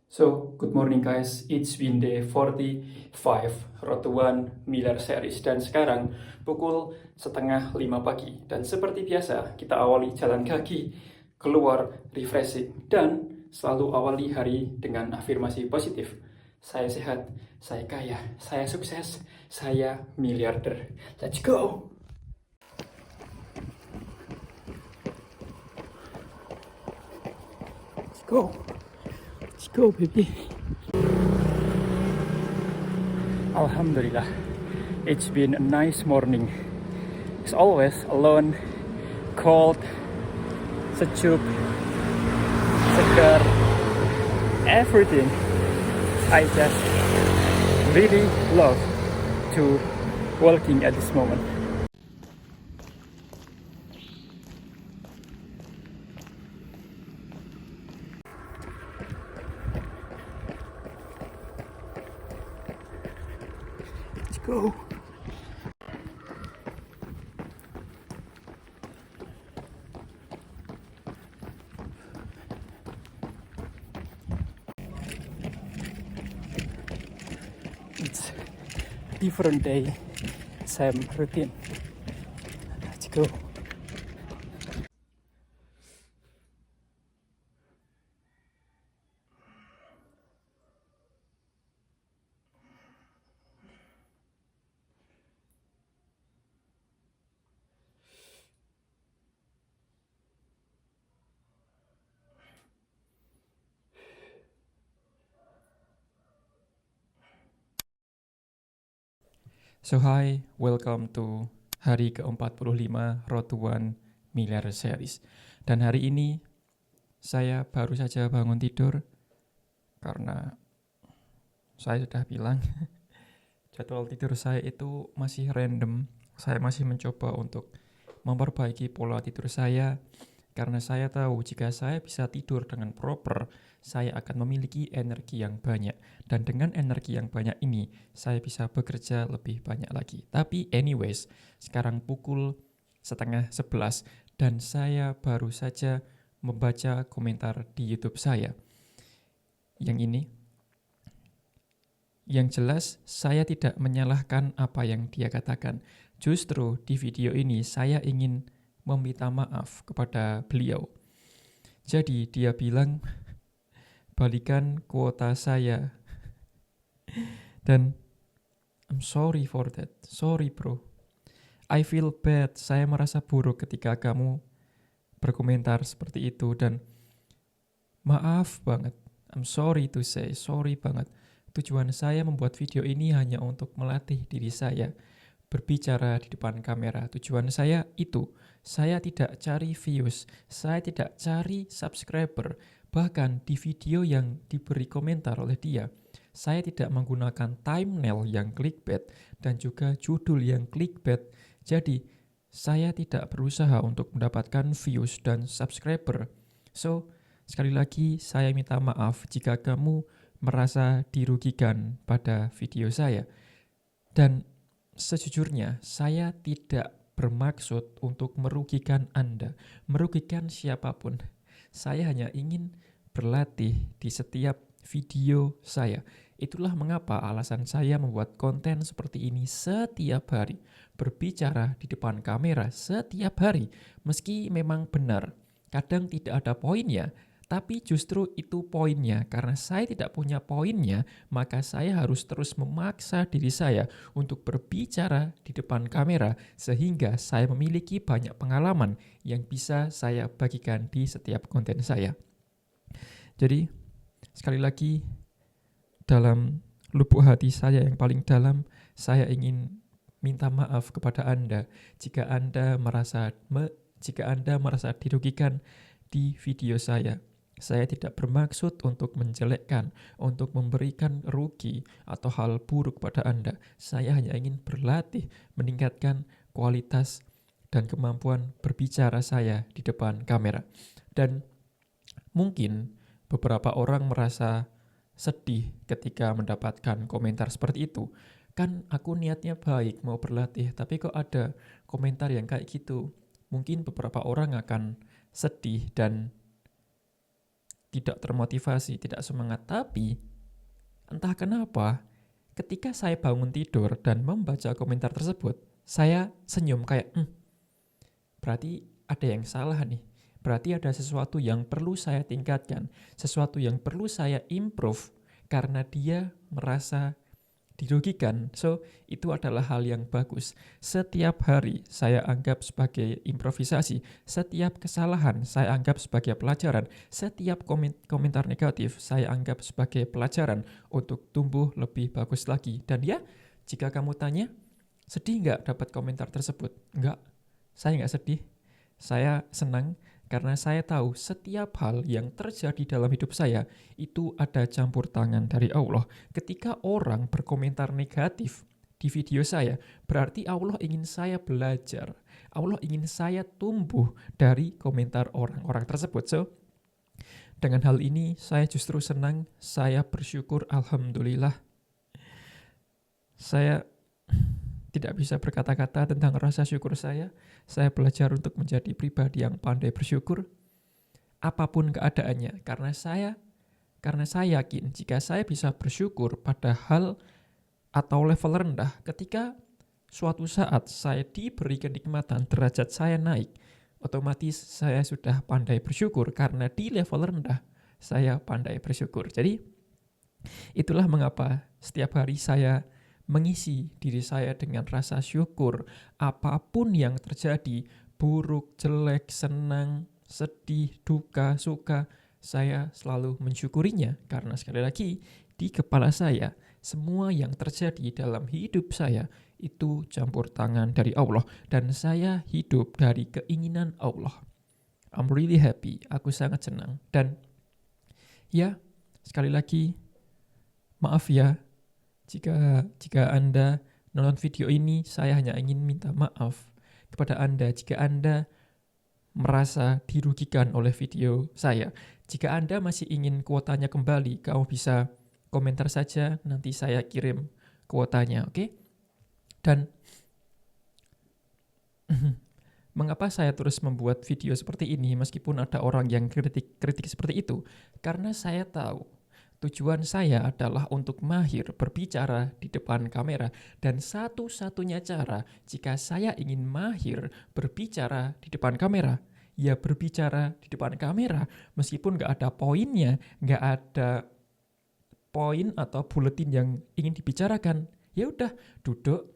So, good morning guys, it's been day 45 Road to One Miller Series. Dan sekarang pukul setengah 5 pagi. Dan seperti biasa, kita awali jalan kaki, keluar refreshing, dan selalu awali hari dengan afirmasi positif. Saya sehat, saya kaya, saya sukses, saya miliarder. Let's go! Let's go! Let's go, baby! Alhamdulillah, it's been a nice morning. As always, alone, cold, sejuk, segar, everything. I just really love to walking at this moment. Let's go. It's a different day, same routine. Let's go. So hi, welcome to hari ke-45 Road to One Miller Series. Dan hari ini saya baru saja bangun tidur karena saya sudah bilang jadwal tidur saya itu masih random. Saya masih mencoba untuk memperbaiki pola tidur saya karena saya tahu jika saya bisa tidur dengan proper, saya akan memiliki energi yang banyak. Dan dengan energi yang banyak ini, saya bisa bekerja lebih banyak lagi. Tapi anyways, sekarang pukul 10:30 dan saya baru saja membaca komentar di YouTube saya. Yang ini, yang jelas saya tidak menyalahkan apa yang dia katakan. Justru di video ini saya ingin meminta maaf kepada beliau. Jadi dia bilang, balikan kuota saya. Dan I'm sorry for that. Sorry bro. I feel bad. Saya merasa buruk ketika kamu berkomentar seperti itu. Dan maaf banget. I'm sorry to say. Sorry banget. Tujuan saya membuat video ini hanya untuk melatih diri saya berbicara di depan kamera. Tujuan saya itu, saya tidak cari views, saya tidak cari subscriber. Bahkan di video yang diberi komentar oleh dia, saya tidak menggunakan thumbnail yang clickbait dan juga judul yang clickbait. Jadi, saya tidak berusaha untuk mendapatkan views dan subscriber. So, sekali lagi saya minta maaf jika kamu merasa dirugikan pada video saya. Dan sejujurnya, saya tidak bermaksud untuk merugikan Anda, merugikan siapapun. Saya hanya ingin berlatih di setiap video saya. Itulah mengapa alasan saya membuat konten seperti ini setiap hari. Berbicara di depan kamera setiap hari. Meski memang benar, kadang tidak ada poinnya, tapi justru itu poinnya. Karena saya tidak punya poinnya, maka saya harus terus memaksa diri saya untuk berbicara di depan kamera sehingga saya memiliki banyak pengalaman yang bisa saya bagikan di setiap konten saya. Jadi, sekali lagi, dalam lubuk hati saya yang paling dalam, saya ingin minta maaf kepada Anda jika Anda merasa dirugikan di video saya. Saya tidak bermaksud untuk menjelekkan, untuk memberikan rugi atau hal buruk pada Anda. Saya hanya ingin berlatih, meningkatkan kualitas dan kemampuan berbicara saya di depan kamera. Dan mungkin beberapa orang merasa sedih ketika mendapatkan komentar seperti itu. Kan aku niatnya baik, mau berlatih, tapi kok ada komentar yang kayak gitu. Mungkin beberapa orang akan sedih dan tidak termotivasi, tidak semangat. Tapi entah kenapa ketika saya bangun tidur dan membaca komentar tersebut, saya senyum kayak, berarti ada yang salah nih. Berarti ada sesuatu yang perlu saya tingkatkan, sesuatu yang perlu saya improve karena dia merasa dirugikan. So, itu adalah hal yang bagus. Setiap hari saya anggap sebagai improvisasi. Setiap kesalahan saya anggap sebagai pelajaran. Setiap komentar negatif saya anggap sebagai pelajaran untuk tumbuh lebih bagus lagi. Dan ya, jika kamu tanya, sedih nggak dapat komentar tersebut? Nggak, saya nggak sedih. Saya senang karena saya tahu setiap hal yang terjadi dalam hidup saya itu ada campur tangan dari Allah. Ketika orang berkomentar negatif di video saya, berarti Allah ingin saya belajar. Allah ingin saya tumbuh dari komentar orang-orang tersebut. So, dengan hal ini saya justru senang, saya bersyukur, alhamdulillah. Saya tidak bisa berkata-kata tentang rasa syukur saya. Saya belajar untuk menjadi pribadi yang pandai bersyukur apapun keadaannya, karena saya yakin jika saya bisa bersyukur pada hal atau level rendah, ketika suatu saat saya diberi kenikmatan, derajat saya naik, otomatis saya sudah pandai bersyukur karena di level rendah saya pandai bersyukur. Jadi itulah mengapa setiap hari saya mengisi diri saya dengan rasa syukur. Apapun yang terjadi, buruk, jelek, senang, sedih, duka, suka, saya selalu mensyukurinya. Karena sekali lagi, di kepala saya, semua yang terjadi dalam hidup saya itu campur tangan dari Allah. Dan saya hidup dari keinginan Allah. I'm really happy, aku sangat senang. Dan ya, sekali lagi, maaf ya, jika Anda nonton video ini, saya hanya ingin minta maaf kepada Anda jika Anda merasa dirugikan oleh video saya. Jika Anda masih ingin kuotanya kembali, kamu bisa komentar saja, nanti saya kirim kuotanya, oke? Dan mengapa saya terus membuat video seperti ini meskipun ada orang yang kritik seperti itu? Karena saya tahu tujuan saya adalah untuk mahir berbicara di depan kamera. Dan satu-satunya cara jika saya ingin mahir berbicara di depan kamera, ya berbicara di depan kamera. Meskipun nggak ada poinnya, nggak ada poin atau buletin yang ingin dibicarakan, ya udah duduk,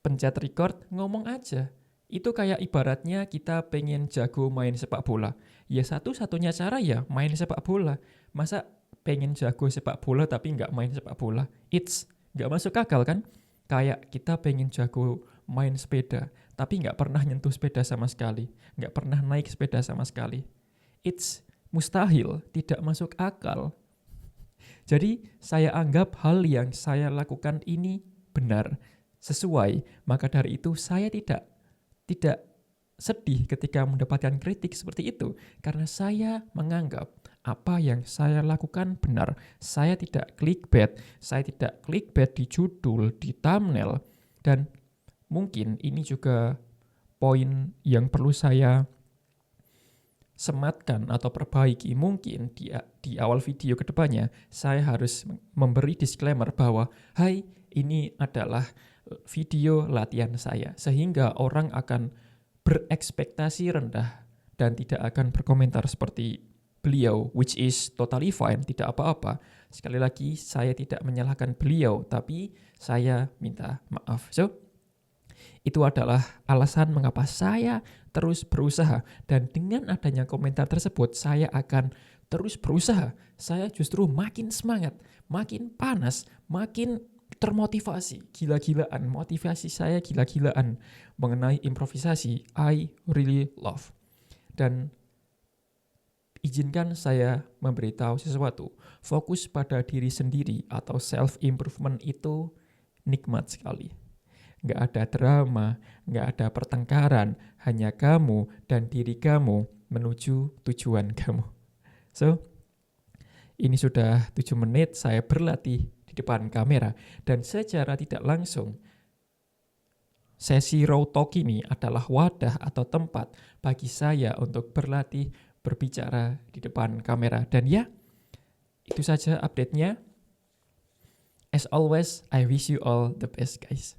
pencet record, ngomong aja. Itu kayak ibaratnya kita pengen jago main sepak bola. Ya satu-satunya cara ya main sepak bola. Masa pengen jago sepak bola tapi nggak main sepak bola? It's nggak masuk akal kan? Kayak kita pengen jago main sepeda tapi nggak pernah nyentuh sepeda sama sekali. Nggak pernah naik sepeda sama sekali. It's mustahil, tidak masuk akal. Jadi saya anggap hal yang saya lakukan ini benar, sesuai. Maka dari itu saya tidak sedih ketika mendapatkan kritik seperti itu. Karena saya menganggap apa yang saya lakukan benar. Saya tidak clickbait. Saya tidak clickbait di judul, di thumbnail. Dan mungkin ini juga poin yang perlu saya sematkan atau perbaiki. Mungkin di awal video kedepannya saya harus memberi disclaimer bahwa hai, ini adalah video latihan saya, sehingga orang akan berekspektasi rendah dan tidak akan berkomentar seperti beliau, which is totally fine, tidak apa-apa. Sekali lagi, saya tidak menyalahkan beliau, tapi saya minta maaf. So, itu adalah alasan mengapa saya terus berusaha. Dan dengan adanya komentar tersebut, saya akan terus berusaha. Saya justru makin semangat, makin panas, makin termotivasi. Gila-gilaan, motivasi saya gila-gilaan mengenai improvisasi. I really love. Dan izinkan saya memberitahu sesuatu. Fokus pada diri sendiri atau self-improvement itu nikmat sekali. Nggak ada drama, nggak ada pertengkaran, hanya kamu dan diri kamu menuju tujuan kamu. So, ini sudah 7 menit saya berlatih di depan kamera, dan secara tidak langsung sesi raw talk ini adalah wadah atau tempat bagi saya untuk berlatih berbicara di depan kamera. Dan ya, itu saja update-nya. As always, I wish you all the best, guys.